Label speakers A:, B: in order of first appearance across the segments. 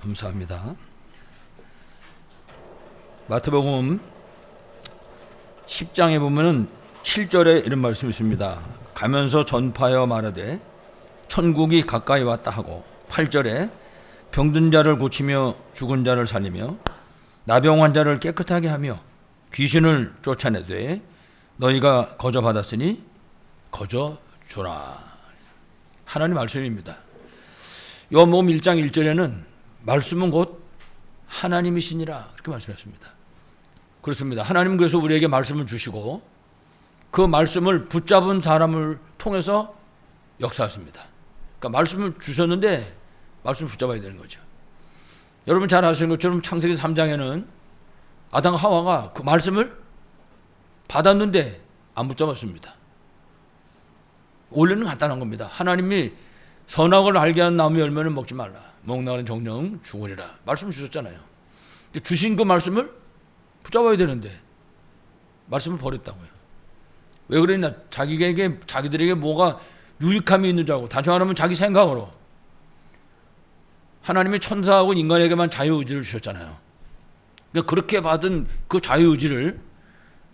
A: 감사합니다. 마태복음 10장에 보면은 7절에 이런 말씀이 있습니다. 가면서 전파하여 말하되 천국이 가까이 왔다 하고, 8절에 병든 자를 고치며 죽은 자를 살리며 나병 환자를 깨끗하게 하며 귀신을 쫓아내되 너희가 거저 받았으니 거저 주라. 하나님 말씀입니다. 요한복음 1장 1절에는 말씀은 곧 하나님이시니라 그렇게 말씀했습니다. 그렇습니다. 하나님은 그래서 우리에게 말씀을 주시고 그 말씀을 붙잡은 사람을 통해서 역사하십니다. 그러니까 말씀을 주셨는데 말씀을 붙잡아야 되는 거죠. 여러분 잘 아시는 것처럼 창세기 3장에는 아담과 하와가 그 말씀을 받았는데 안 붙잡았습니다. 원래는 간단한 겁니다. 하나님이 선악을 알게 하는 나무 열매는 먹지 말라. 먹나는 정령 죽으리라. 말씀을 주셨잖아요. 주신 그 말씀을 붙잡아야 되는데 말씀을 버렸다고요. 왜 그랬냐? 자기들에게 뭐가 유익함이 있는 줄 알고, 다시 말하면 자기 생각으로. 하나님이 천사하고 인간에게만 자유의지를 주셨잖아요. 그러니까 그렇게 받은 그 자유의지를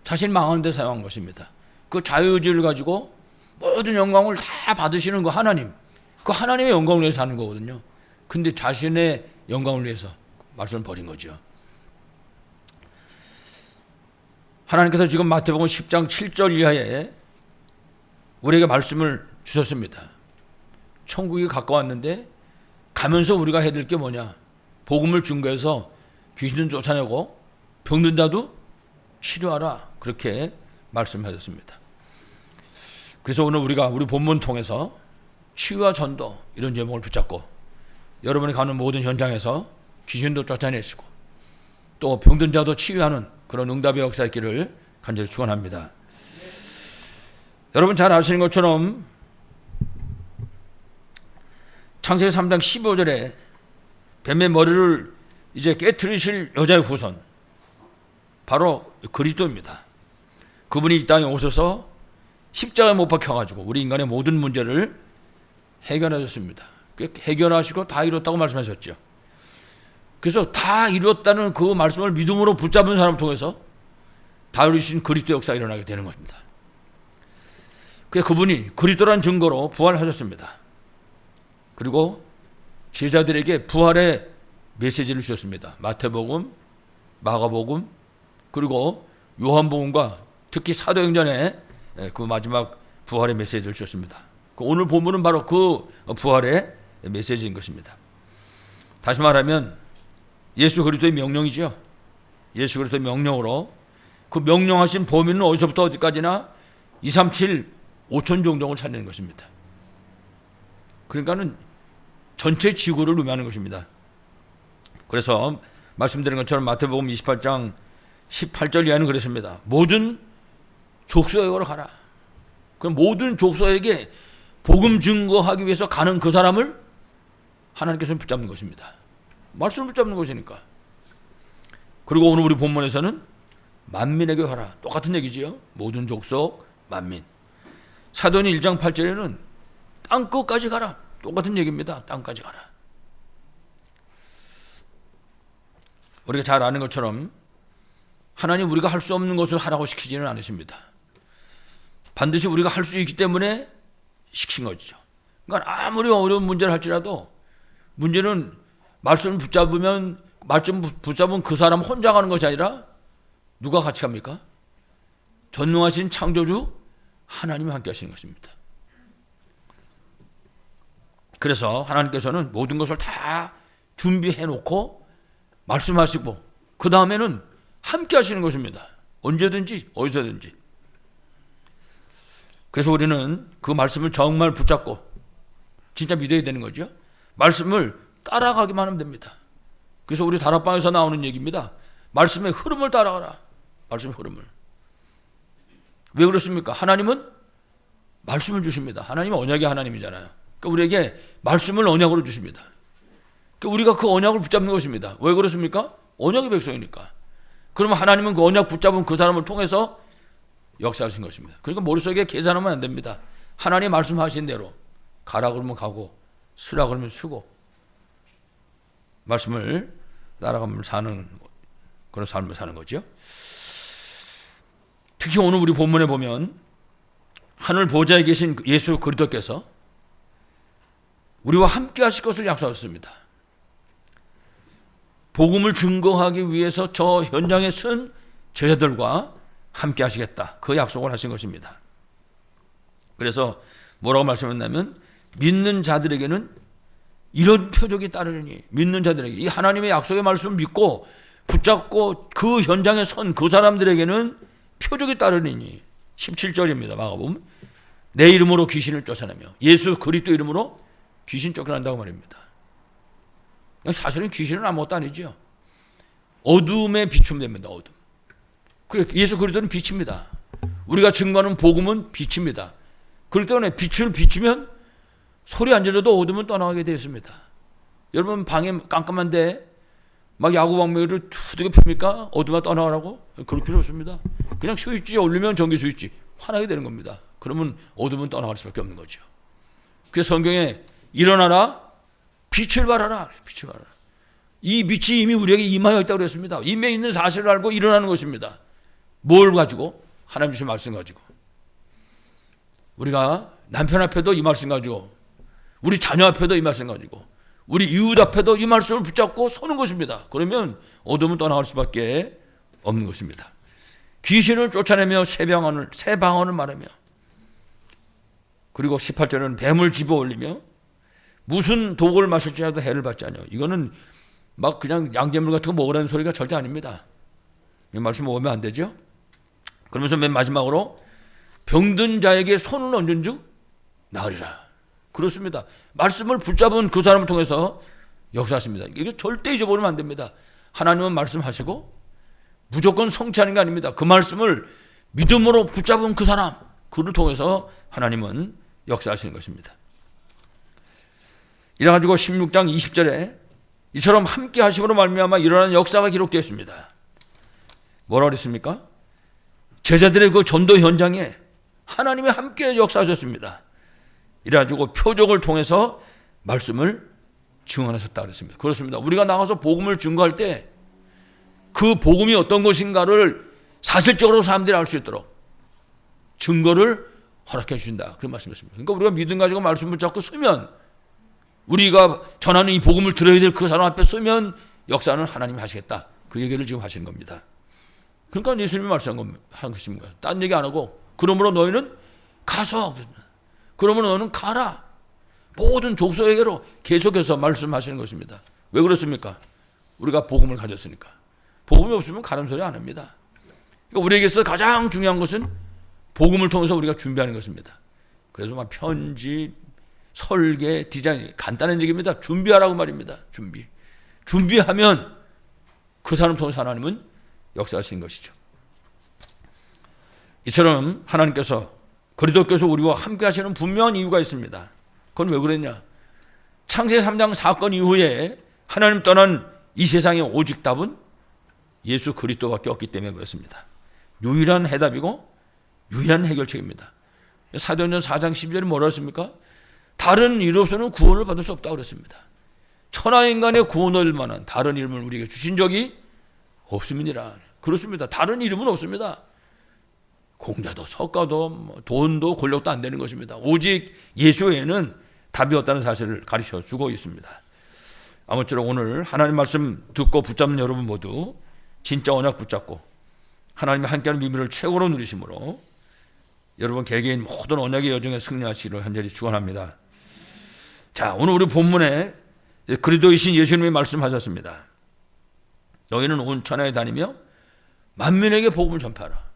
A: 자신 망하는 데 사용한 것입니다. 그 자유의지를 가지고 모든 영광을 다 받으시는 그 하나님, 그 하나님의 영광을 위해서 하는 거거든요. 근데 자신의 영광을 위해서 말씀을 버린 거죠. 하나님께서 지금 마태복음 10장 7절 이하에 우리에게 말씀을 주셨습니다. 천국이 가까웠는데 가면서 우리가 해야 될 게 뭐냐? 복음을 증거해서 귀신을 쫓아내고 병든 자도 치료하라. 그렇게 말씀하셨습니다. 그래서 오늘 우리가 우리 본문 통해서 치유와 전도 이런 제목을 붙잡고 여러분이 가는 모든 현장에서 귀신도 쫓아내시고 또 병든 자도 치유하는 그런 응답의 역사 있기를 간절히 축원합니다. 여러분 잘 아시는 것처럼 창세기 3장 15절에 뱀의 머리를 이제 깨트리실 여자의 후손, 바로 그리스도입니다. 그분이 이 땅에 오셔서 십자가에 못 박혀가지고 우리 인간의 모든 문제를 해결하셨습니다. 해결하시고 다 이뤘다고 말씀하셨죠. 그래서 다 이뤘다는 그 말씀을 믿음으로 붙잡은 사람을 통해서 다 이루신 그리스도 역사가 일어나게 되는 것입니다. 그래서 그분이 그리스도란 증거로 부활하셨습니다. 그리고 제자들에게 부활의 메시지를 주셨습니다. 마태복음, 마가복음, 그리고 요한복음과 특히 사도행전에 그 마지막 부활의 메시지를 주셨습니다. 오늘 본문은 바로 그 부활의 메시지인 것입니다. 다시 말하면 예수 그리스도의 명령이죠. 예수 그리스도의 명령으로 그 명령하신 범위는 어디서부터 어디까지나 237 5천 종족을 살리는 것입니다. 그러니까는 전체 지구를 의미하는 것입니다. 그래서 말씀드린 것처럼 마태복음 28장 18절 이하는 그랬습니다. 모든 족속에게로 가라. 그럼 모든 족속에게 복음 증거하기 위해서 가는 그 사람을 하나님께서는 붙잡는 것입니다. 말씀을 붙잡는 것이니까. 그리고 오늘 우리 본문에서는 만민에게 가라. 똑같은 얘기지요. 모든 족속, 만민. 사도행 1장 8절에는 땅끝까지 가라. 똑같은 얘기입니다. 땅까지 가라. 우리가 잘 아는 것처럼 하나님 우리가 할 수 없는 것을 하라고 시키지는 않으십니다. 반드시 우리가 할 수 있기 때문에 시킨 거죠. 그러니까 아무리 어려운 문제를 할지라도 문제는 말씀을 붙잡으면 말씀 붙잡은 그 사람 혼자 가는 것이 아니라 누가 같이 갑니까? 전능하신 창조주 하나님이 함께 하시는 것입니다. 그래서 하나님께서는 모든 것을 다 준비해 놓고 말씀하시고 그 다음에는 함께 하시는 것입니다. 언제든지 어디서든지. 그래서 우리는 그 말씀을 정말 붙잡고 진짜 믿어야 되는 거죠. 말씀을 따라가기만 하면 됩니다. 그래서 우리 다락방에서 나오는 얘기입니다. 말씀의 흐름을 따라가라. 말씀의 흐름을. 왜 그렇습니까? 하나님은 말씀을 주십니다. 하나님은 언약의 하나님이잖아요. 그러니까 우리에게 말씀을 언약으로 주십니다. 그러니까 우리가 그 언약을 붙잡는 것입니다. 왜 그렇습니까? 언약의 백성이니까. 그러면 하나님은 그 언약 붙잡은 그 사람을 통해서 역사하신 것입니다. 그러니까 머릿속에 계산하면 안 됩니다. 하나님 말씀하신 대로 가라 그러면 가고 쓰라 그러면 쓰고 말씀을 따라가면서 사는 그런 삶을 사는 거죠. 특히 오늘 우리 본문에 보면 하늘 보좌에 계신 예수 그리스도께서 우리와 함께 하실 것을 약속하셨습니다. 복음을 증거하기 위해서 저 현장에 쓴 제자들과 함께 하시겠다. 그 약속을 하신 것입니다. 그래서 뭐라고 말씀했냐면 믿는 자들에게는 이런 표적이 따르니, 믿는 자들에게 이 하나님의 약속의 말씀을 믿고 붙잡고 그 현장에 선 그 사람들에게는 표적이 따르니 17절입니다. 마가복음 내 이름으로 귀신을 쫓아내며 예수 그리스도 이름으로 귀신 쫓겨난다고 말입니다. 사실은 귀신은 아무것도 아니죠. 어둠에 비추면 됩니다. 어둠. 그래 예수 그리스도는 빛입니다. 우리가 증거하는 복음은 빛입니다. 그렇기 때문에 빛을 비추면 소리 안 질러도 어둠은 떠나가게 되어 있습니다. 여러분 방에 깜깜한데 막 야구방망이를 두들겨 펴니까 어둠아 떠나가라고? 그럴 필요 없습니다. 그냥 스위치 올리면 전기 스위치 환하게 되는 겁니다. 그러면 어둠은 떠나갈 수밖에 없는 거죠. 그래서 성경에 일어나라 빛을 발하라. 빛을 발하라. 이 빛이 이미 우리에게 임하여 있다고 그랬습니다. 임해 있는 사실을 알고 일어나는 것입니다. 뭘 가지고? 하나님 주신 말씀 가지고. 우리가 남편 앞에도 이 말씀 가지고 우리 자녀 앞에도 이 말씀 가지고 우리 이웃 앞에도 이 말씀을 붙잡고 서는 것입니다. 그러면 어둠은 떠나갈 수밖에 없는 것입니다. 귀신을 쫓아내며 새 방언을 말하며 그리고 18절은 뱀을 집어올리며 무슨 독을 마실지라도 해를 받지 않아요. 이거는 막 그냥 양잿물 같은 거 먹으라는 소리가 절대 아닙니다. 이 말씀 먹으면 안 되죠. 그러면서 맨 마지막으로 병든 자에게 손을 얹은 즉 나으리라. 그렇습니다. 말씀을 붙잡은 그 사람을 통해서 역사하십니다. 이게 절대 잊어버리면 안 됩니다. 하나님은 말씀하시고 무조건 성취하는 게 아닙니다. 그 말씀을 믿음으로 붙잡은 그 사람, 그를 통해서 하나님은 역사하시는 것입니다. 이래가지고 16장 20절에 이처럼 함께 하심으로 말미암아 일어나는 역사가 기록되어 있습니다. 뭐라 그랬습니까? 제자들의 그 전도 현장에 하나님이 함께 역사하셨습니다. 이래가지고 표적을 통해서 말씀을 증언하셨다 그랬습니다. 그렇습니다. 우리가 나가서 복음을 증거할 때 그 복음이 어떤 것인가를 사실적으로 사람들이 알 수 있도록 증거를 허락해 주신다. 그런 말씀이었습니다. 그러니까 우리가 믿음 가지고 말씀을 붙잡고 서면 우리가 전하는 이 복음을 들어야 될 그 사람 앞에 서면 역사는 하나님이 하시겠다. 그 얘기를 지금 하시는 겁니다. 그러니까 예수님이 말씀한 것입니다. 딴 얘기 안 하고 그러므로 너희는 가서 그러므로 너는 가라. 모든 족속에게로 계속해서 말씀하시는 것입니다. 왜 그렇습니까? 우리가 복음을 가졌으니까. 복음이 없으면 가는 소리 안 합니다. 그러니까 우리에게서 가장 중요한 것은 복음을 통해서 우리가 준비하는 것입니다. 그래서 막 편지, 설계, 디자인 간단한 얘기입니다. 준비하라고 말입니다. 준비하면 그 사람 통해서 하나님은 역사하시는 것이죠. 이처럼 하나님께서 그리스도께서 우리와 함께 하시는 분명한 이유가 있습니다. 그건 왜 그랬냐? 창세 3장 사건 이후에 하나님 떠난 이 세상의 오직 답은 예수 그리스도밖에 없기 때문에 그렇습니다. 유일한 해답이고 유일한 해결책입니다. 사도행전 4장 12절에 뭐라 했습니까? 다른 이로서는 구원을 받을 수 없다고 그랬습니다. 천하인간의 구원을 만한 다른 이름을 우리에게 주신 적이 없음이니라. 그렇습니다. 다른 이름은 없습니다. 공자도 석가도 돈도 권력도 안 되는 것입니다. 오직 예수 외에는 답이 없다는 사실을 가르쳐 주고 있습니다. 아무쪼록 오늘 하나님 말씀 듣고 붙잡는 여러분 모두 진짜 언약 붙잡고 하나님이 함께하는 비밀을 최고로 누리심으로 여러분 개개인 모든 언약의 여정에 승리하시기를 간절히 축원합니다. 자, 오늘 우리 본문에 그리스도이신 예수님이 말씀하셨습니다. 너희는 온 천하에 다니며 만민에게 복음을 전파하라.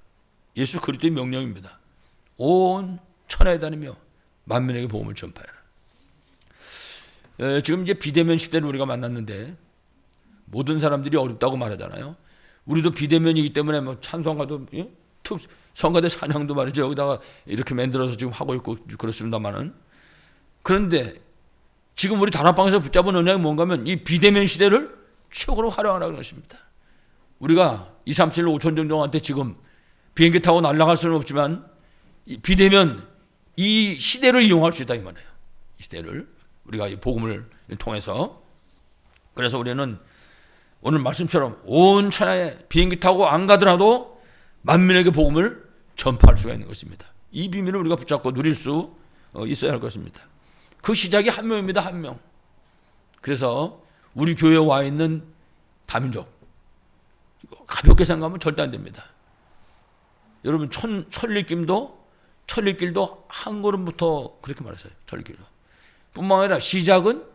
A: 예수 그리스도의 명령입니다. 온 천하에 다니며 만민에게 복음을 전파하라. 지금 이제 비대면 시대를 우리가 만났는데 모든 사람들이 어렵다고 말하잖아요. 우리도 비대면이기 때문에 뭐 찬송가도 성가대 찬양도 말이죠. 여기다가 이렇게 만들어서 지금 하고 있고 그렇습니다만은 그런데 지금 우리 다락방에서 붙잡은 언약이 뭔가 하면 이 비대면 시대를 최고로 활용하라는 것입니다. 우리가 2, 3, 7, 5천 정도한테 지금 비행기 타고 날아갈 수는 없지만 비대면 이 시대를 이용할 수 있다 이 말이에요. 이 시대를 우리가 이 복음을 통해서 그래서 우리는 오늘 말씀처럼 온 천하에 비행기 타고 안 가더라도 만민에게 복음을 전파할 수가 있는 것입니다. 이 비밀을 우리가 붙잡고 누릴 수 있어야 할 것입니다. 그 시작이 한 명입니다. 한 명. 그래서 우리 교회에 와 있는 다민족 가볍게 생각하면 절대 안 됩니다. 여러분 천리길도 한 걸음부터 그렇게 말했어요. 천리길도 뿐만 아니라 시작은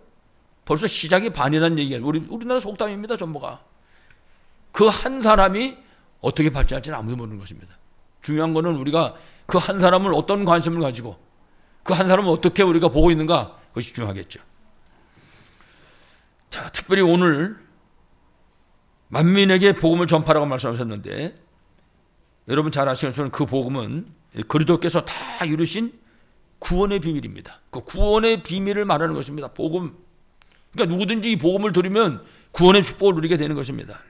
A: 벌써 시작이 반이라는 얘기예요. 우리나라 속담입니다. 전부가. 그 한 사람이 어떻게 발전할지는 아무도 모르는 것입니다. 중요한 거는 우리가 그 한 사람을 어떤 관심을 가지고 그 한 사람을 어떻게 우리가 보고 있는가, 그것이 중요하겠죠. 자, 특별히 오늘 만민에게 복음을 전파라고 말씀하셨는데, 여러분 잘 아시는 것처럼 그 복음은 그리스도께서 다 이루신 구원의 비밀입니다. 그 구원의 비밀을 말하는 것입니다. 복음. 그러니까 누구든지 이 복음을 들으면 구원의 축복을 누리게 되는 것입니다.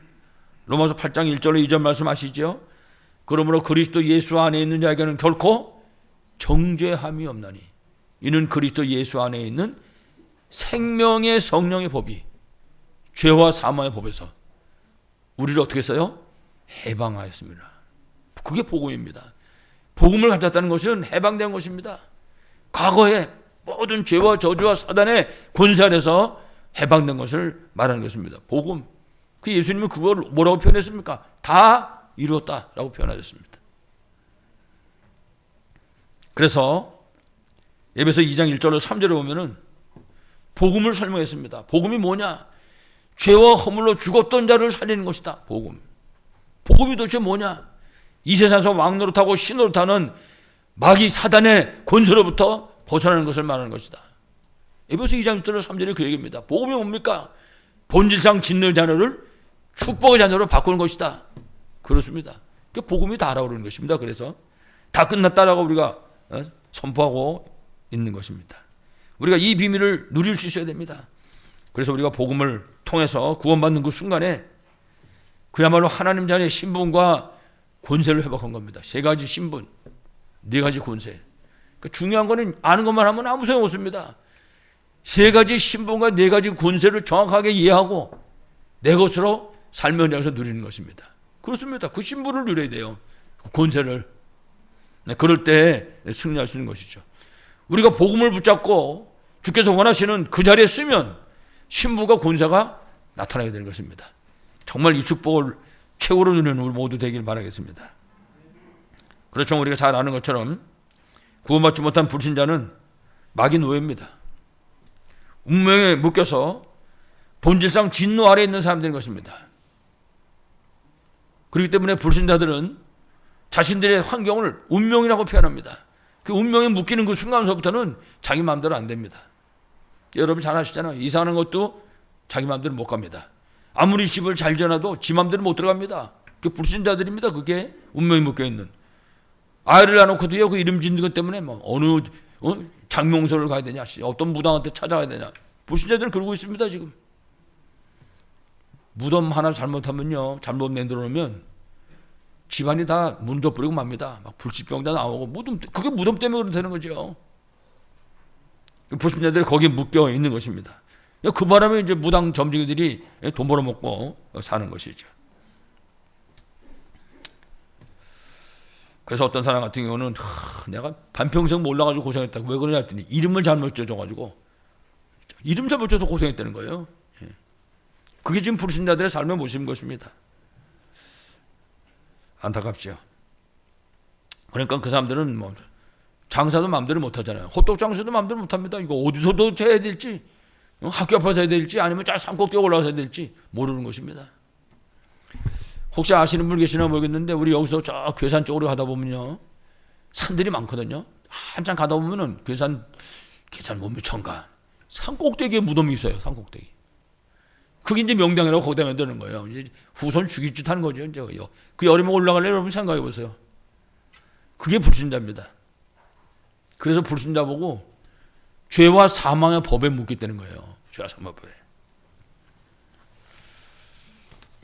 A: 로마서 8장 1절로 2절 말씀 아시죠? 그러므로 그리스도 예수 안에 있는 자에게는 결코 정죄함이 없나니 이는 그리스도 예수 안에 있는 생명의 성령의 법이 죄와 사망의 법에서 우리를 어떻게 했어요? 해방하였습니다. 그게 복음입니다. 복음을 가졌다는 것은 해방된 것입니다. 과거에 모든 죄와 저주와 사단의 권세 아래서 해방된 것을 말하는 것입니다. 복음. 그 예수님은 그걸 뭐라고 표현했습니까? 다 이루었다라고 표현하셨습니다. 그래서 에베소 2장 1절로 3절에 보면은 복음을 설명했습니다. 복음이 뭐냐? 죄와 허물로 죽었던 자를 살리는 것이다. 복음. 복음이 도대체 뭐냐? 이 세상에서 왕노릇하고 신노릇하는 마귀 사단의 권세로부터 벗어나는 것을 말하는 것이다. 에베소 2장 1절로 3절이 그 얘기입니다. 복음이 뭡니까? 본질상 짓는 자녀를 축복의 자녀로 바꾸는 것이다. 그렇습니다. 그 복음이 다라고 그러는 것입니다. 그래서 다 끝났다라고 우리가 선포하고 있는 것입니다. 우리가 이 비밀을 누릴 수 있어야 됩니다. 그래서 우리가 복음을 통해서 구원받는 그 순간에 그야말로 하나님 자녀의 신분과 권세를 회복한 겁니다. 세 가지 신분, 네 가지 권세. 그러니까 중요한 거는 아는 것만 하면 아무 소용 없습니다. 세 가지 신분과 네 가지 권세를 정확하게 이해하고 내 것으로 삶의 현장에서 누리는 것입니다. 그렇습니다. 그 신분을 누려야 돼요. 그 권세를. 그럴 때 승리할 수 있는 것이죠. 우리가 복음을 붙잡고 주께서 원하시는 그 자리에 쓰면 신분과 권세가 나타나게 되는 것입니다. 정말 이 축복을 최고로 누리는 우리 모두 되길 바라겠습니다. 그렇죠. 우리가 잘 아는 것처럼 구원받지 못한 불신자는 마귀 노예입니다. 운명에 묶여서 본질상 진노 아래에 있는 사람들인 것입니다. 그렇기 때문에 불신자들은 자신들의 환경을 운명이라고 표현합니다. 그 운명에 묶이는 그 순간서부터는 자기 마음대로 안 됩니다. 여러분 잘 아시잖아요. 이사하는 것도 자기 마음대로 못 갑니다. 아무리 집을 잘 지어놔도 지 마음대로 못 들어갑니다. 그 불신자들입니다. 그게 운명에 묶여있는. 아이를 낳아놓고도요, 그 이름 짓는 것 때문에 뭐 어느 장명소를 가야 되냐, 어떤 무당한테 찾아가야 되냐. 불신자들은 그러고 있습니다. 지금 무덤 하나 잘못하면요, 잘못 만들어 놓으면 집안이 다 문조 뿌리고 맙니다. 막 불치병 다 나오고. 무덤, 그게 무덤 때문에 그렇게 되는 거죠. 불신자들이 거기에 묶여 있는 것입니다. 그 바람에 이제 무당 점쟁이들이 돈 벌어먹고 사는 것이죠. 그래서 어떤 사람 같은 경우는 내가 반평생 몰라가지고 고생했다. 왜 그러냐 했더니 이름을 잘못 지어줘가지고 이름 잘못 지어서 고생했다는 거예요. 그게 지금 불신자들의 삶의 모습인 것입니다. 안타깝죠. 그러니까 그 사람들은 뭐 장사도 마음대로 못 하잖아요. 호떡 장사도 마음대로 못 합니다. 이거 어디서도 해야 될지, 학교 앞에서 해야 될지, 아니면 저 산꼭대기 올라가서 해야 될지 모르는 것입니다. 혹시 아시는 분 계시나 모르겠는데, 우리 여기서 저 괴산 쪽으로 가다 보면요, 산들이 많거든요. 한참 가다 보면은 괴산 못 미천가 산꼭대기에 무덤이 있어요. 산꼭대기. 그게 이제 명당이라고 거기다 만드는 거예요. 이제 후손 죽일 짓 하는 거죠. 이제 그 여름에 올라갈래 여러분 생각해 보세요. 그게 불신자입니다. 그래서 불신자 보고 죄와 사망의 법에 묶였다는 거예요. 죄와 사망의 법에.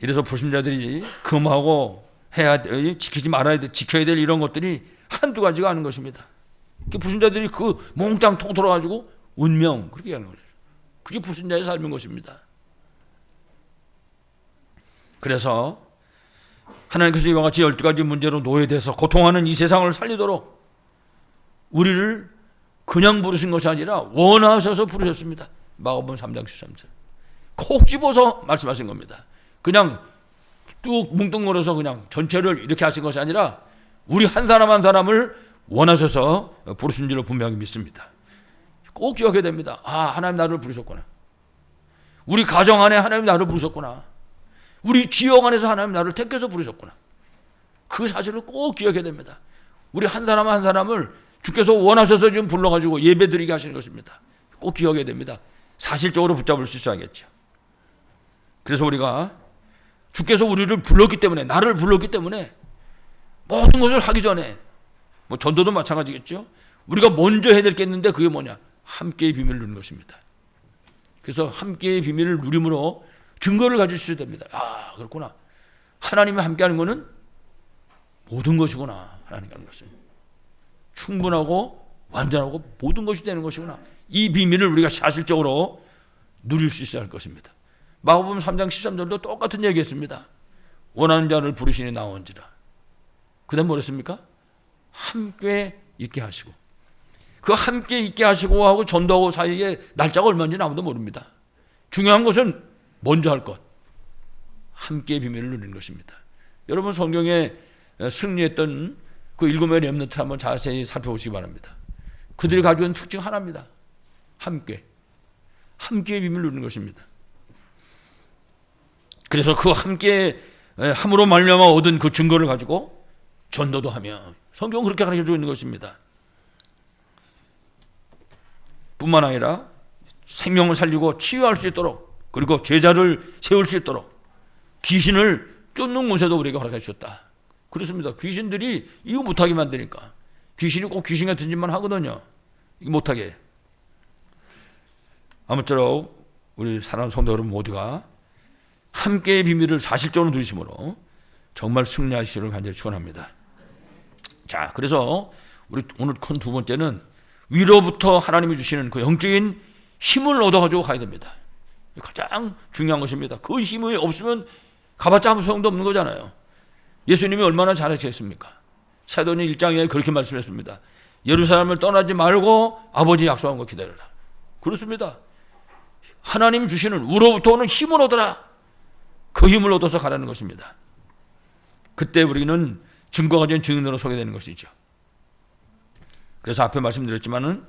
A: 이래서 불신자들이 금하고 해야 지키지 말아야 돼, 지켜야 될 이런 것들이 한두 가지가 아닌 것입니다. 불신자들이 그 몽땅 통틀어 가지고 운명 그렇게 하는 거예요. 그게 불신자의 삶인 것입니다. 그래서 하나님께서 이와 같이 12가지 문제로 노예돼서 고통하는 이 세상을 살리도록 우리를 그냥 부르신 것이 아니라 원하셔서 부르셨습니다. 마가복음 3장 13절. 콕 집어서 말씀하신 겁니다. 그냥 뚝 뭉뚱거려서 그냥 전체를 이렇게 하신 것이 아니라 우리 한 사람 한 사람을 원하셔서 부르신 줄로 분명히 믿습니다. 꼭 기억해야 됩니다. 아, 하나님 나를 부르셨구나. 우리 가정 안에 하나님 나를 부르셨구나. 우리 지역 안에서 하나님 나를 택해서 부르셨구나. 그 사실을 꼭 기억해야 됩니다. 우리 한 사람 한 사람을 주께서 원하셔서 지금 불러가지고 예배드리게 하시는 것입니다. 꼭 기억해야 됩니다. 사실적으로 붙잡을 수 있어야겠죠. 그래서 우리가 주께서 우리를 불렀기 때문에, 나를 불렀기 때문에 모든 것을 하기 전에, 뭐 전도도 마찬가지겠죠. 우리가 먼저 해야 될 게 있는데 그게 뭐냐? 함께의 비밀을 누리는 것입니다. 그래서 함께의 비밀을 누림으로 증거를 가질 수 됩니다. 아, 그렇구나. 하나님이 함께하는 것은 모든 것이구나. 하나님이 하는 것은 충분하고 완전하고 모든 것이 되는 것이구나. 이 비밀을 우리가 사실적으로 누릴 수 있어야 할 것입니다. 마가복음 3장 13절도 똑같은 얘기했습니다. 원하는 자를 부르시니 나온지라. 그 다음 뭐랬습니까? 함께 있게 하시고. 그 함께 있게 하시고 하고 전도하고 사이에 날짜가 얼마인지는 아무도 모릅니다. 중요한 것은 먼저 할 것. 함께의 비밀을 누리는 것입니다. 여러분 성경에 승리했던 그 7명의 렘넌트를 한번 자세히 살펴보시기 바랍니다. 그들이 가지고 있는 특징 하나입니다. 함께. 함께의 비밀을 누리는 것입니다. 그래서 그 함께 함으로 말미암아 얻은 그 증거를 가지고 전도도 하며 성경은 그렇게 가르쳐주고 있는 것입니다. 뿐만 아니라 생명을 살리고 치유할 수 있도록 그리고 제자를 세울 수 있도록 귀신을 쫓는 곳에도 우리에게 허락해 주셨다. 그렇습니다. 귀신들이 이거 못하게 만드니까 귀신이 꼭 귀신 같은 짓만 하거든요. 이거 못하게. 아무쪼록 우리 사랑하는 성도 여러분 모두가 함께의 비밀을 사실적으로 누리심으로 정말 승리하시기를 간절히 축원합니다. 자, 그래서 우리 오늘 큰 두 번째는 위로부터 하나님이 주시는 그 영적인 힘을 얻어가지고 가야 됩니다. 가장 중요한 것입니다. 그 힘이 없으면 가봤자 아무 소용도 없는 거잖아요. 예수님이 얼마나 잘하시겠습니까? 사도행 1장에 그렇게 말씀했습니다. 예루살렘을 떠나지 말고 아버지 약속한 거 기다려라. 그렇습니다. 하나님 주시는 위로부터 오는 힘을 얻어라. 그 힘을 얻어서 가라는 것입니다. 그때 우리는 증거가 가진 증인으로 서게 되는 것이죠. 그래서 앞에 말씀드렸지만은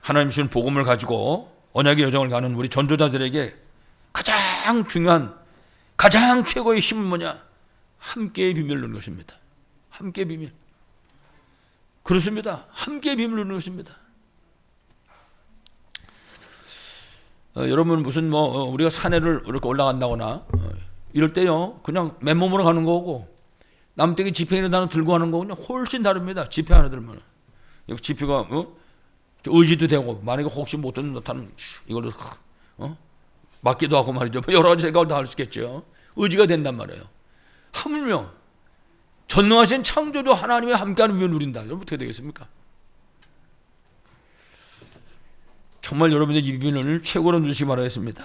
A: 하나님 주신 복음을 가지고 언약의 여정을 가는 우리 전도자들에게 가장 중요한 가장 최고의 힘은 뭐냐? 함께의 비밀을 누리는 것입니다. 함께의 비밀. 그렇습니다. 함께의 비밀을 누리는 것입니다. 여러분 무슨 우리가 산에를 이렇게 올라간다거나 이럴 때요 그냥 맨몸으로 가는 거고 남떼기 지팡이 하나 들고 가는 거군요 훨씬 다릅니다. 지팡이 하나 들면 여기 지팡이가 의지도 되고 만약에 혹시 못 듣는 듯하면 이걸로 맞기도 하고 말이죠. 여러 가지 생각을 다 할 수 있겠죠. 의지가 된단 말이에요. 하물며 전능하신 창조주 하나님의 함께하는 비밀을 누린다. 여러분 어떻게 되겠습니까? 정말 여러분의 이 비밀을 최고로 누리시기 바라겠습니다.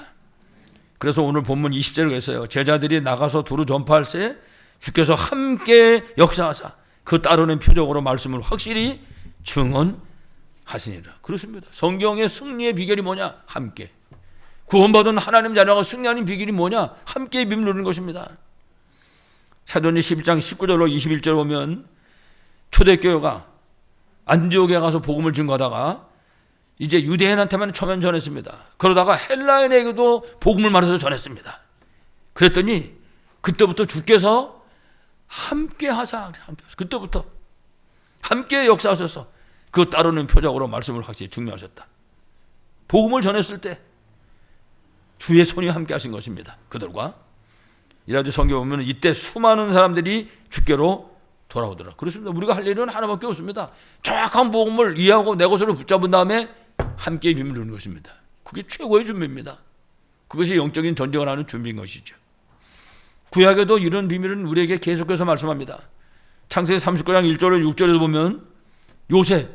A: 그래서 오늘 본문 20절을 그랬어요. 제자들이 나가서 두루 전파할 새 주께서 함께 역사하사 그 따르는 표적으로 말씀을 확실히 증언하시니라. 그렇습니다. 성경의 승리의 비결이 뭐냐? 함께. 구원받은 하나님 자녀가 승리하는 비결이 뭐냐? 함께의 비밀을 누리는 것입니다. 사도행전 11장 19절로 21절 보면 초대교회가 안디옥에 가서 복음을 증거하다가 이제 유대인한테만 처음 전했습니다. 그러다가 헬라인에게도 복음을 말해서 전했습니다. 그랬더니 그때부터 주께서 함께 하사, 그때부터 함께 역사하셔서 그 따르는 표적으로 말씀을 확실히 증명하셨다. 복음을 전했을 때 주의 손이 함께 하신 것입니다. 그들과 이라도 성경 보면 이때 수많은 사람들이 주께로 돌아오더라. 그렇습니다. 우리가 할 일은 하나밖에 없습니다. 정확한 복음을 이해하고 내 것으로 붙잡은 다음에 함께 비밀을 누리는 것입니다. 그게 최고의 준비입니다. 그것이 영적인 전쟁을 하는 준비인 것이죠. 구약에도 이런 비밀은 우리에게 계속해서 말씀합니다. 창세기 39장 1절에 6절에도 보면 요셉,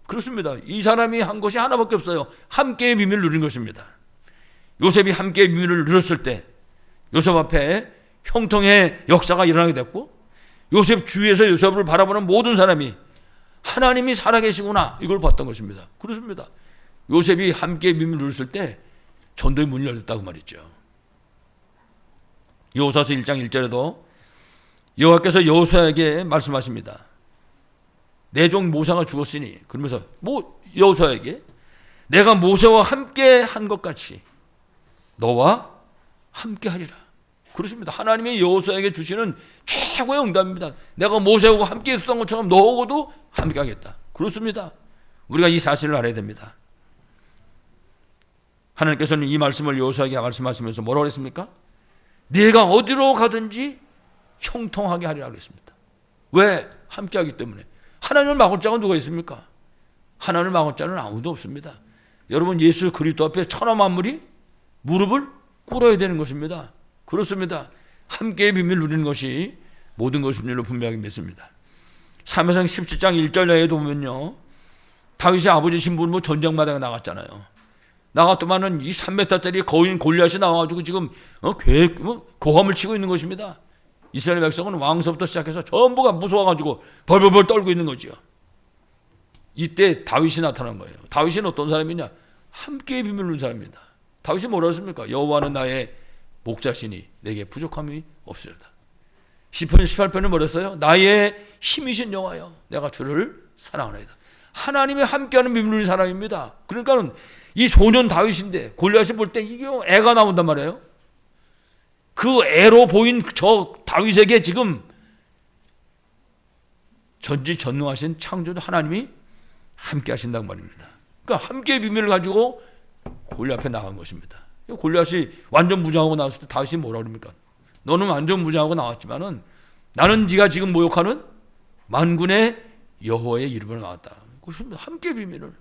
A: 그렇습니다. 이 사람이 한 것이 하나밖에 없어요. 함께의 비밀을 누린 것입니다. 요셉이 함께의 비밀을 누렸을 때 요셉 앞에 형통의 역사가 일어나게 됐고, 요셉 주위에서 요셉을 바라보는 모든 사람이 하나님이 살아계시구나 이걸 봤던 것입니다. 그렇습니다. 요셉이 함께 비밀을 누렸을 때 전도의 문이 열렸다고 말이죠. 여호수아서 1장 1절에도 여호와께서 여호수아에게 말씀하십니다. 내 종 모세가 죽었으니, 그러면서 여호수아에게 내가 모세와 함께 한 것 같이 너와 함께 하리라. 그렇습니다. 하나님이 여호수아에게 주시는 최고의 응답입니다. 내가 모세하고 함께 있었던 것처럼 너하고도 함께 하겠다. 그렇습니다. 우리가 이 사실을 알아야 됩니다. 하나님께서는 이 말씀을 여호수아에게 말씀하시면서 뭐라고 했습니까? 네가 어디로 가든지 형통하게 하리라 그랬습니다. 왜? 함께 하기 때문에. 하나님을 막을 자가 누가 있습니까? 하나님을 막을 자는 아무도 없습니다. 여러분, 예수 그리스도 앞에 천하 만물이 무릎을 꿇어야 되는 것입니다. 그렇습니다. 함께의 비밀을 누리는 것이 모든 것인 줄로 분명하게 믿습니다. 사무엘상 17장 1절 내에도 보면요, 다윗의 아버지 신부는 전쟁마당에 나갔잖아요. 나갔더만은 이 3m짜리 거인 골리앗이 나와가지고 지금 고함을 치고 있는 것입니다. 이스라엘 백성은 왕서부터 시작해서 전부가 무서워가지고 벌벌벌 떨고 있는 거죠. 이때 다윗이 나타난 거예요. 다윗은 어떤 사람이냐? 함께의 비밀을 누리는 사람입니다. 다윗이 뭐라고 했습니까? 여호와는 나의 목자시니 내게 부족함이 없으리다. 시편 18편을 뭐랬어요? 나의 힘이신 여호와여 내가 주를 사랑하나이다. 하나님이 함께하는 비밀을 누리는 사람입니다. 그러니까 이 소년 다윗인데 골리앗이 볼 때 이게 애가 나온단 말이에요. 그 애로 보인 저 다윗에게 지금 전지전능하신 창조주 하나님이 함께 하신다는 말입니다. 그러니까 함께의 비밀을 가지고 골리앗 앞에 나간 것입니다. 골리앗이 완전 무장하고 나왔을 때 다윗이 뭐라 그럽니까? 너는 완전 무장하고 나왔지만은 나는 네가 지금 모욕하는 만군의 여호와의 이름으로 나왔다. 그것은 함께의 비밀을.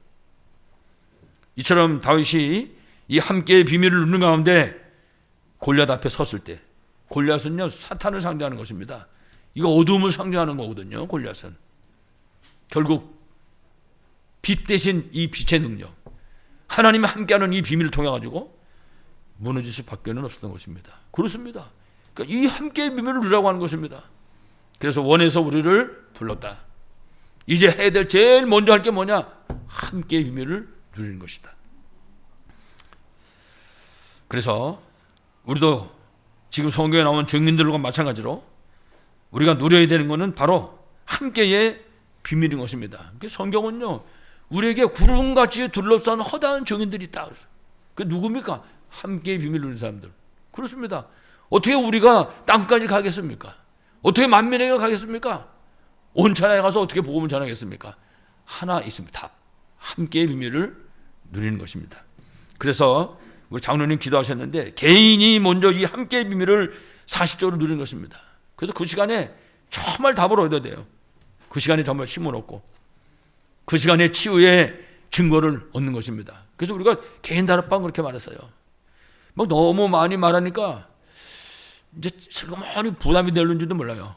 A: 이처럼 다윗이 이 함께의 비밀을 누리는 가운데 골리앗 앞에 섰을 때, 골리앗은요 사탄을 상징하는 것입니다. 이거 어둠을 상징하는 거거든요. 골리앗은 결국 빛 대신 이 빛의 능력, 하나님이 함께하는 이 비밀을 통해 가지고 무너질 수밖에는 없었던 것입니다. 그렇습니다. 그러니까 이 함께의 비밀을 누리라고 하는 것입니다. 그래서 원에서 우리를 불렀다. 이제 해야 될 제일 먼저 할 게 뭐냐? 함께의 비밀을 누리는 것이다. 그래서 우리도 지금 성경에 나온 증인들과 마찬가지로 우리가 누려야 되는 것은 바로 함께의 비밀인 것입니다. 성경은요 우리에게 구름같이 둘러싼 허다한 증인들이 있다. 그 누굽니까? 함께의 비밀을 누리는 사람들. 그렇습니다. 어떻게 우리가 땅까지 가겠습니까? 어떻게 만민에게 가겠습니까? 온 천하에 가서 어떻게 복음을 전하겠습니까? 하나 있습니다. 답. 함께의 비밀을 누리는 것입니다. 그래서 우리 장로님 기도하셨는데 개인이 먼저 이 함께의 비밀을 40조로 누리는 것입니다. 그래서 그 시간에 정말 답을 얻어야 돼요. 그 시간에 정말 힘을 얻고 그 시간에 치유의 증거를 얻는 것입니다. 그래서 우리가 개인 다락방 그렇게 말했어요. 막 너무 많이 말하니까 이제 슬그머니 부담이 되는지도 몰라요.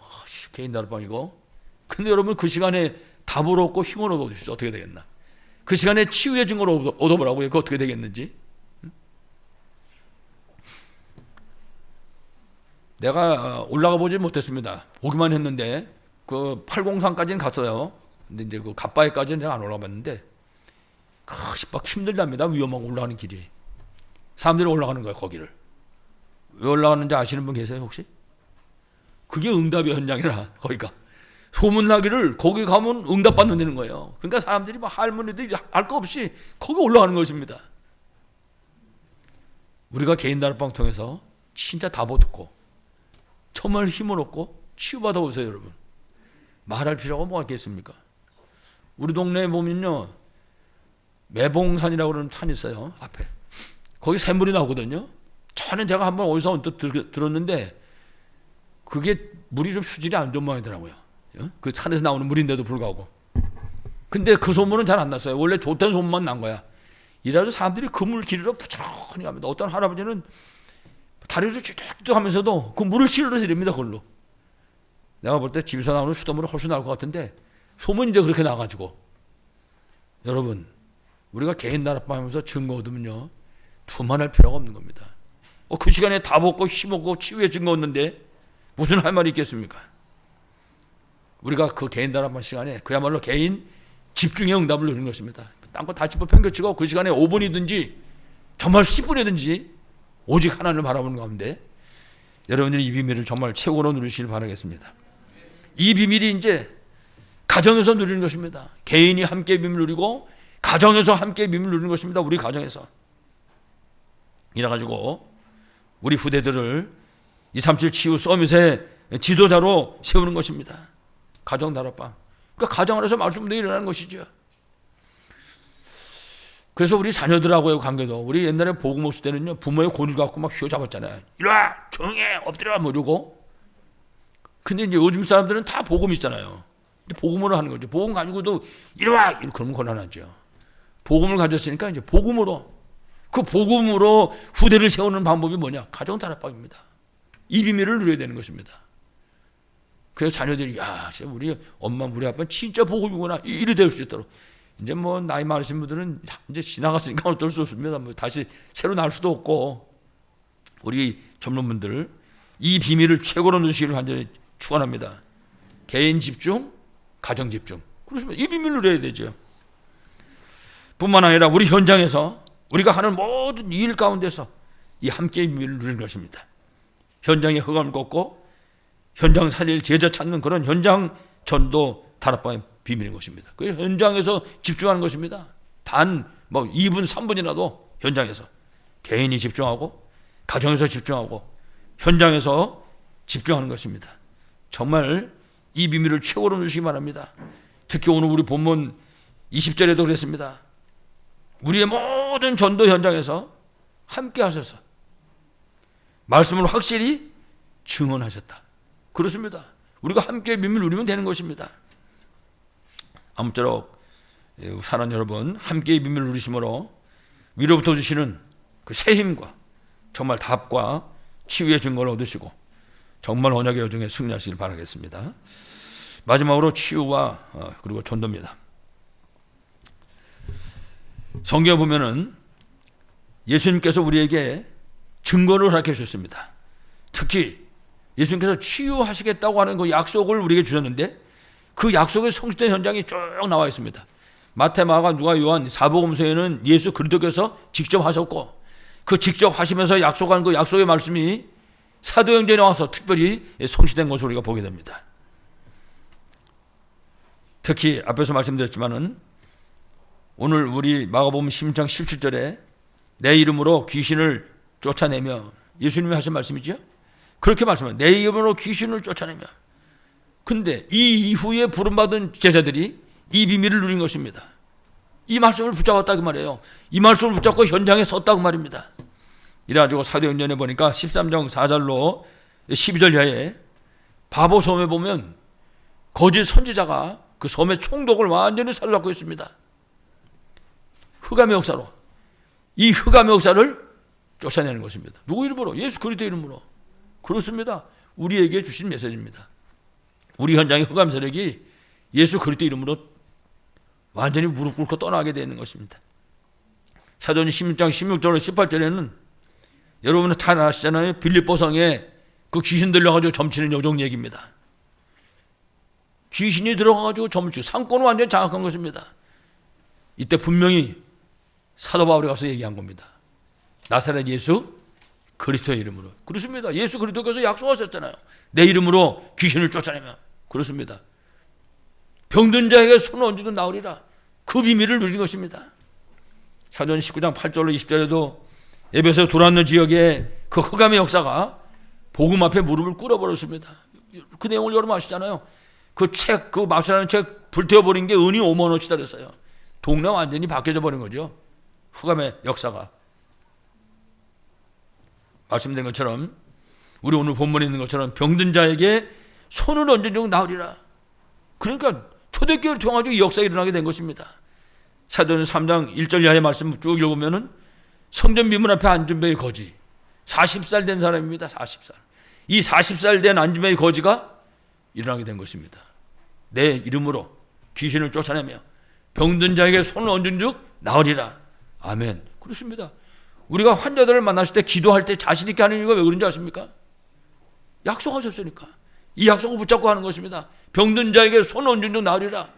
A: 개인 다락방이고. 근데 여러분 그 시간에 답을 얻고 힘을 얻어주시죠. 어떻게 되겠나? 그 시간에 치유의 증거를 얻어보라고요. 그거 어떻게 되겠는지. 내가 올라가 보지 못했습니다. 보기만 했는데 그 803까지는 갔어요. 근데 이제 그 갓바위까지는 제가 안 올라가 봤는데 막 힘들답니다. 위험하고 올라가는 길이. 사람들이 올라가는 거예요. 거기를. 왜 올라가는지 아시는 분 계세요 혹시? 그게 응답의 현장이라 거기가. 소문나기를 거기 가면 응답받는다는 거예요. 그러니까 사람들이 막 할머니들이 알 거 없이 거기 올라가는 것입니다. 우리가 개인 다락방 통해서 진짜 답 얻고 정말 힘을 얻고 치유받아 보세요 여러분. 말할 필요가 뭐가 있겠습니까? 우리 동네에 보면요 매봉산이라고 그러는 산이 있어요. 앞에 거기 샘물이 나오거든요. 저는 제가 한번 어디서 언뜻 들었는데 그게 물이 좀 수질이 안 좋은 모양이더라고요. 그 산에서 나오는 물인데도 불구하고. 근데 그 소문은 잘 안 났어요. 원래 좋다는 소문만 난 거야. 이래서 사람들이 그 물 기르러 부지런히 갑니다. 어떤 할아버지는 다리를 쭉 하면서도 그 물을 실어 드립니다. 그걸로. 내가 볼 때 집에서 나오는 수돗물은 훨씬 나을 것 같은데 소문이 이제 그렇게 나가지고. 여러분 우리가 개인 다락방 하면서 증거 얻으면요 두만할 필요가 없는 겁니다. 그 시간에 다 먹고 힘없고 치유해진 거 없는데 무슨 할 말이 있겠습니까? 우리가 그 개인 단합한 시간에 그야말로 개인 집중의 응답을 누리는 것입니다. 딴 거 다 짚어 평겨치고 그 시간에 5분이든지 정말 10분이든지 오직 하나님을 바라보는 가운데 여러분들이 이 비밀을 정말 최고로 누리시길 바라겠습니다. 이 비밀이 이제 가정에서 누리는 것입니다. 개인이 함께 비밀을 누리고 가정에서 함께 비밀을 누리는 것입니다. 우리 가정에서. 이래가지고 우리 후대들을 237 치유 서밋의 지도자로 세우는 것입니다. 가정 단합방. 그러니까 가정 안에서 말씀들이 일어나는 것이죠. 그래서 우리 자녀들하고의 관계도 우리 옛날에 복음 없을 때는요 부모의 권위를 갖고 막 휘어잡았잖아요. 이리와 조용히 해 엎드려 뭐 이러고. 근데 이제 요즘 사람들은 다 복음 있잖아요. 복음으로 하는 거죠. 복음 가지고도 이리와 이렇게 그러면 곤란하죠. 복음을 가졌으니까 이제 복음으로 그 복음으로 후대를 세우는 방법이 뭐냐? 가정 단합방입니다. 이 비밀을 누려야 되는 것입니다. 그래서 자녀들이 야, 우리 엄마 우리 아빠는 진짜 복음이구나 이리 될 수 있도록. 이제 뭐 나이 많으신 분들은 이제 지나갔으니까 어쩔 수 없습니다. 뭐 다시 새로 날 수도 없고 우리 전문분들 이 비밀을 최고로 누리시기를 완전히 축원합니다. 개인 집중, 가정 집중. 그렇습니다. 이 비밀을 누려야 되죠. 뿐만 아니라 우리 현장에서 우리가 하는 모든 일 가운데서 이 함께의 비밀을 누리는 것입니다. 현장에 흑암을 꺾고 현장 살릴 제자 찾는 그런 현장 전도 단합방의 비밀인 것입니다. 그 현장에서 집중하는 것입니다. 단 뭐 2분 3분이라도 현장에서 개인이 집중하고 가정에서 집중하고 현장에서 집중하는 것입니다. 정말 이 비밀을 최고로 누리시기 바랍니다. 특히 오늘 우리 본문 20절에도 그랬습니다. 우리의 모든 전도 현장에서 함께 하셔서 말씀을 확실히 증언하셨다. 그렇습니다. 우리가 함께 비밀을 누리면 되는 것입니다. 아무쪼록 사랑 여러분 함께 비밀을 누리심으로 위로부터 주시는 그 새 힘과 정말 답과 치유의 증거를 얻으시고 정말 언약의 여정에 승리하시길 바라겠습니다. 마지막으로 치유와 그리고 전도입니다. 성경에 보면은 예수님께서 우리에게 증거를 허락해 주셨습니다. 특히 예수님께서 치유하시겠다고 하는 그 약속을 우리에게 주셨는데 그 약속의 성취된 현장이 쭉 나와 있습니다. 마태, 마가, 누가, 요한 사복음서에는 예수 그리스도께서 직접 하셨고 그 직접 하시면서 약속한 그 약속의 말씀이 사도행전에 나와서 특별히 성취된 것을 우리가 보게 됩니다. 특히 앞에서 말씀드렸지만은 오늘 우리 마가복음 16장 17절에 내 이름으로 귀신을 쫓아내며 예수님이 하신 말씀이죠. 그렇게 말씀해요. 내 이름으로 귀신을 쫓아내며. 근데 이 이후에 부름받은 제자들이 이 비밀을 누린 것입니다. 이 말씀을 붙잡았다 그 말이에요. 이 말씀을 붙잡고 현장에 섰다 그 말입니다. 이래가지고 사도행전에 보니까 13장 4절로 12절 이하에 바보 섬에 보면 거짓 선지자가 그 섬의 총독을 완전히 사로잡고 있습니다. 흑암의 역사로. 이 흑암의 역사를 쫓아내는 것입니다. 누구 이름으로? 예수 그리스도 이름으로. 그렇습니다. 우리에게 주신 메시지입니다. 우리 현장의 흑암 세력이 예수 그리스도 이름으로 완전히 무릎 꿇고 떠나게 되는 것입니다. 사도행전 16장 16절로 18절에는 여러분은 다 아시잖아요. 빌립보 성에 그 귀신 들려가지고 점치는 여종 얘기입니다. 귀신이 들어가가지고 점치고 상권을 완전히 장악한 것입니다. 이때 분명히 사도 바울이 가서 얘기한 겁니다. 나사렛 예수 그리스도의 이름으로. 그렇습니다. 예수 그리스도께서 약속하셨잖아요. 내 이름으로 귀신을 쫓아내면. 그렇습니다. 병든 자에게 손을 얹어도 나으리라. 그 비밀을 누린 것입니다. 사도행전 19장 8절로 20절에도 에베소 두란노 지역의 그 흑암의 역사가 복음 앞에 무릎을 꿇어버렸습니다. 그 내용을 여러분 아시잖아요. 그 책, 그 마술하는 책 불태워버린 게 은이 5만 원어치다 그랬어요. 동네 완전히 바뀌어져 버린 거죠. 흑암의 역사가. 말씀드린 것처럼 우리 오늘 본문에 있는 것처럼 병든 자에게 손을 얹은 적 나으리라. 그러니까 초대교회를 통해서 이 역사가 일어나게 된 것입니다. 사도행전 3장 1절 이하의 말씀 쭉 읽어보면 성전 미문 앞에 앉은 배 거지 40살 된 사람입니다. 40살. 이 40살 된 앉은 배 거지가 일어나게 된 것입니다. 내 이름으로 귀신을 쫓아내며 병든 자에게 손을 얹은 즉 나으리라. 아멘. 그렇습니다. 우리가 환자들을 만났을 때 기도할 때 자신 있게 하는 이유가 왜 그런지 아십니까? 약속하셨으니까. 이 약속을 붙잡고 하는 것입니다. 병든 자에게 손 얹은 즉 나으리라.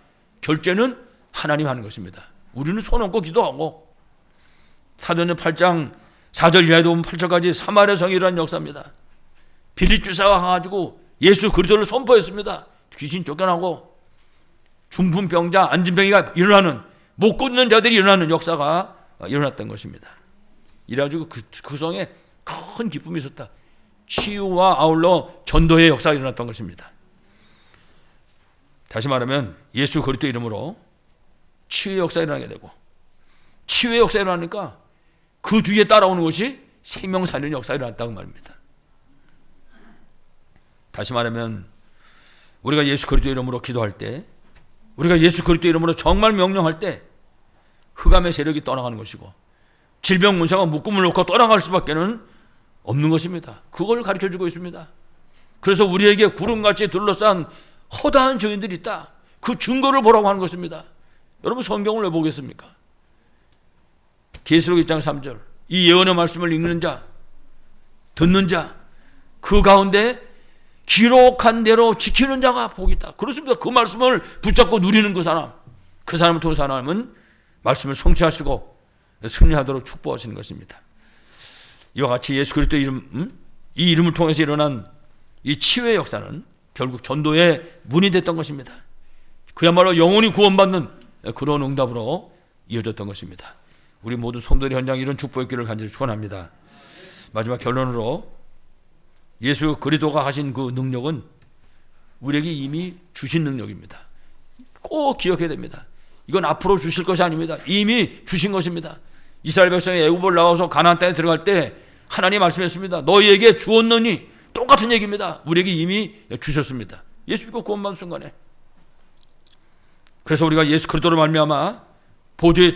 A: 결제는 하나님 하는 것입니다. 우리는 손 얹고 기도하고. 사도행전 8장 4절 이하에도 보면 8절까지 사마리아 성이라는 역사입니다. 빌립 주사가 가가지고 예수 그리스도를 선포했습니다. 귀신 쫓겨나고 중풍병자, 안진병이가 일어나는, 못 걷는 자들이 일어나는 역사가 일어났던 것입니다. 이래가지고 그 성에 큰 기쁨이 있었다. 치유와 아울러 전도의 역사가 일어났던 것입니다. 다시 말하면 예수 그리스도 이름으로 치유의 역사가 일어나게 되고, 치유의 역사가 일어나니까 그 뒤에 따라오는 것이 생명 살리는 역사가 일어났다고 말입니다. 다시 말하면 우리가 예수 그리스도 이름으로 기도할 때, 우리가 예수 그리스도 이름으로 정말 명령할 때 흑암의 세력이 떠나가는 것이고 질병 문제가 묶음을 놓고 떠나갈 수밖에는 없는 것입니다. 그걸 가르쳐주고 있습니다. 그래서 우리에게 구름같이 둘러싼 허다한 증인들이 있다. 그 증거를 보라고 하는 것입니다. 여러분 성경을 왜 보겠습니까? 계시록 1장 3절 이 예언의 말씀을 읽는 자, 듣는 자, 그 가운데 기록한 대로 지키는 자가 복이 있다. 그렇습니다. 그 말씀을 붙잡고 누리는 그 사람을 통해서 하나님은 말씀을 성취하시고 승리하도록 축복하시는 것입니다. 이와 같이 예수 그리스도의 이름, 이 이름을 통해서 일어난 이 치유의 역사는 결국 전도의 문이 됐던 것입니다. 그야말로 영혼이 구원받는 그런 응답으로 이어졌던 것입니다. 우리 모든 성도들의 현장에 이런 축복의 길을 간절히 축원합니다. 마지막 결론으로 예수 그리스도가 하신 그 능력은 우리에게 이미 주신 능력입니다. 꼭 기억해야 됩니다. 이건 앞으로 주실 것이 아닙니다. 이미 주신 것입니다. 이스라엘 백성이 애굽을 나와서 가나안 땅에 들어갈 때 하나님 말씀했습니다. 너희에게 주었느니, 똑같은 얘기입니다. 우리에게 이미 주셨습니다. 예수 믿고 구원받은 순간에. 그래서 우리가 예수 그리스도로 말미암아 보좌의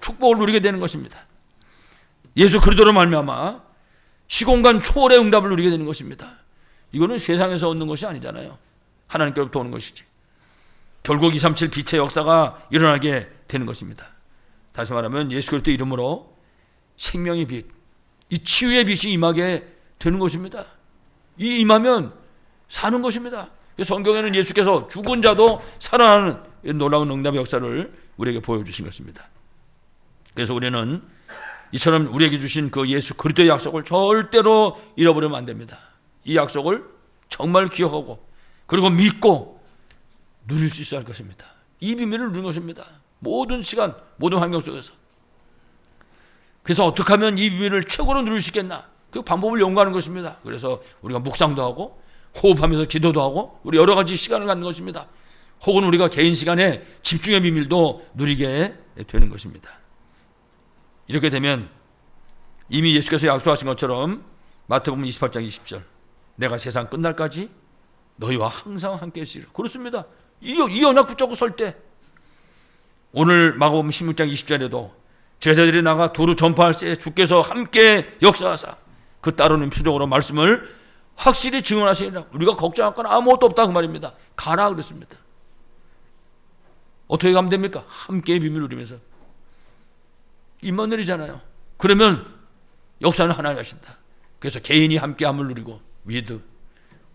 A: 축복을 누리게 되는 것입니다. 예수 그리스도로 말미암아 시공간 초월의 응답을 누리게 되는 것입니다. 이거는 세상에서 얻는 것이 아니잖아요. 하나님께로부터 오는 것이지. 결국 237 빛의 역사가 일어나게 되는 것입니다. 다시 말하면 예수 그리스도 이름으로 생명의 빛, 이 치유의 빛이 임하게 되는 것입니다. 이 임하면 사는 것입니다. 성경에는 예수께서 죽은 자도 살아나는 놀라운 응답의 역사를 우리에게 보여주신 것입니다. 그래서 우리는 이처럼 우리에게 주신 그 예수 그리스도의 약속을 절대로 잃어버리면 안 됩니다. 이 약속을 정말 기억하고 그리고 믿고 누릴 수 있어야 할 것입니다. 이 비밀을 누리는 것입니다. 모든 시간, 모든 환경 속에서. 그래서 어떻게 하면 이 비밀을 최고로 누릴 수 있겠나? 그 방법을 연구하는 것입니다. 그래서 우리가 묵상도 하고 호흡하면서 기도도 하고 우리 여러 가지 시간을 갖는 것입니다. 혹은 우리가 개인 시간에 집중의 비밀도 누리게 되는 것입니다. 이렇게 되면 이미 예수께서 약속하신 것처럼 마태복음 28장 20절 내가 세상 끝날까지 너희와 항상 함께 있으리라. 그렇습니다. 이 언약 붙잡고 설 때 오늘 마가복음 16장 20절에도 제자들이 나가 두루 전파할 때 주께서 함께 역사하사 그 따르는 표적으로 말씀을 확실히 증언하시리라. 우리가 걱정할 건 아무것도 없다 그 말입니다. 가라 그랬습니다. 어떻게 가면 됩니까? 함께의 비밀을 누리면서 임마누엘이잖아요. 그러면 역사는 하나님 하신다. 그래서 개인이 함께함을 누리고 위드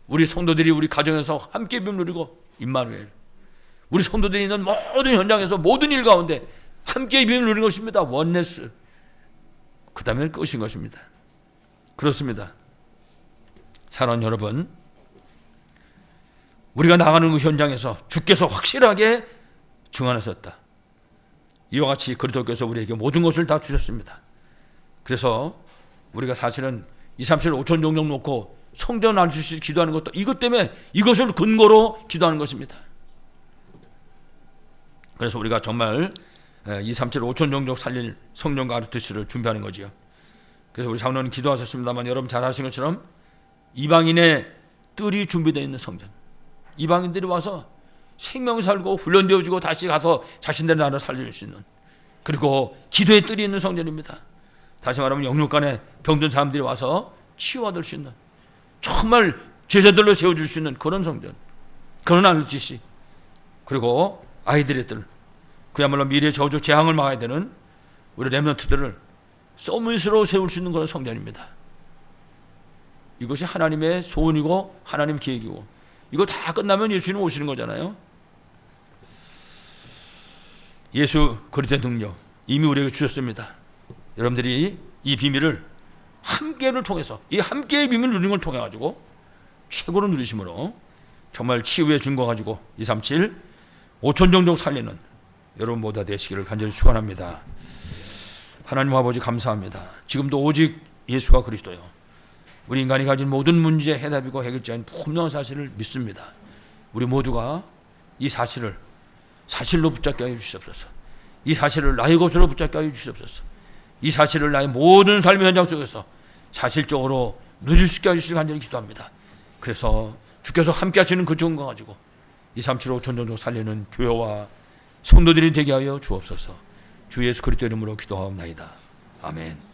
A: 우리 성도들이 우리 가정에서 함께 비밀을 누리고 임마누엘 우리 성도들이 있는 모든 현장에서 모든 일 가운데 함께 비밀을 누리는 것입니다. 원네스 그 다음에 끝인 것입니다. 그렇습니다. 사랑하는 여러분, 우리가 나가는 그 현장에서 주께서 확실하게 증언하셨다. 이와 같이 그리스도께서 우리에게 모든 것을 다 주셨습니다. 그래서 우리가 사실은 237 5천 종족 놓고 성전 안 주시 기도하는 것도 이것 때문에 이것을 근거로 기도하는 것입니다. 그래서 우리가 정말 237 5천 종족 살릴 성전과 아르투스를 준비하는 거지요. 그래서 우리 장로님 기도하셨습니다만 여러분 잘 아시는 것처럼 이방인의 뜰이 준비되어 있는 성전, 이방인들이 와서 생명을 살고 훈련되어지고 다시 가서 자신들의 나라를 살릴 수 있는, 그리고 기도의 뜰이 있는 성전입니다. 다시 말하면 영육간에 병든 사람들이 와서 치유받을 수 있는, 정말 제자들로 세워줄 수 있는 그런 성전, 그런 아르투시, 그리고 아이들의 뜰, 그야말로 미래의 저주 재앙을 막아야 되는 우리 렘넌트들을 서밋으로 세울 수 있는 것은 성전입니다. 이것이 하나님의 소원이고 하나님 계획이고, 이거 다 끝나면 예수님 오시는 거잖아요. 예수 그리스도의 능력 이미 우리에게 주셨습니다. 여러분들이 이 비밀을 함께를 통해서, 이 함께의 비밀을 누리는 걸 통해 가지고 최고로 누리심으로 정말 치유의 증거 가지고 237 5천 종족 살리는 여러분 모두 되시기를 간절히 축원합니다. 하나님 아버지 감사합니다. 지금도 오직 예수가 그리스도요, 우리 인간이 가진 모든 문제의 해답이고 해결자인 분명한 사실을 믿습니다. 우리 모두가 이 사실을 사실로 붙잡게 하여 주시옵소서. 이 사실을 나의 것으로 붙잡게 하여 주시옵소서. 이 사실을 나의 모든 삶의 현장 속에서 사실적으로 누릴 수 있게 해주시길 간절히 기도합니다. 그래서 주께서 함께 하시는 그 증거 가지고 237 5천 종족 살리는 교회와 성도들이 되게 하여 주옵소서. 주 예수 그리스도 이름으로 기도하옵나이다. 아멘.